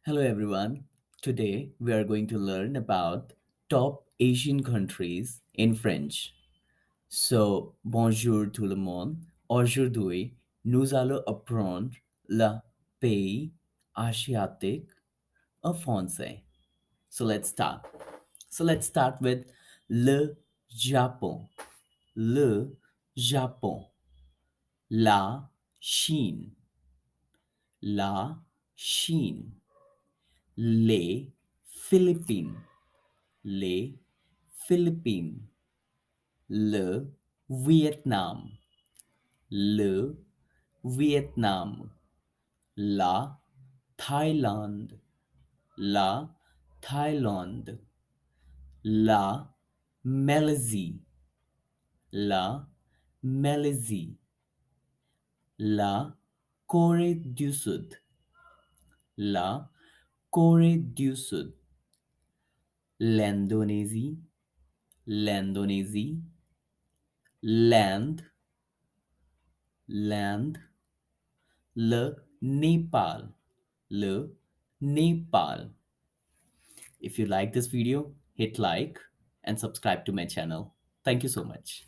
Hello everyone. Today we are going to learn about top Asian countries in French. So, bonjour tout le monde. Aujourd'hui, nous allons apprendre le pays asiatique en français. So let's start with le Japon. Le Japon. La Chine. La Chine. Les Philippines. Les Philippines, le Vietnam, le Vietnam, la Thaïlande, la Thaïlande, la Malaisie, la Malaisie, la Corée du Sud, la Corée du Sud, l'Indonésie, l'Indonésie, land, land, le Nepal, le Nepal. If you like this video, hit like and subscribe to my channel. Thank you so much.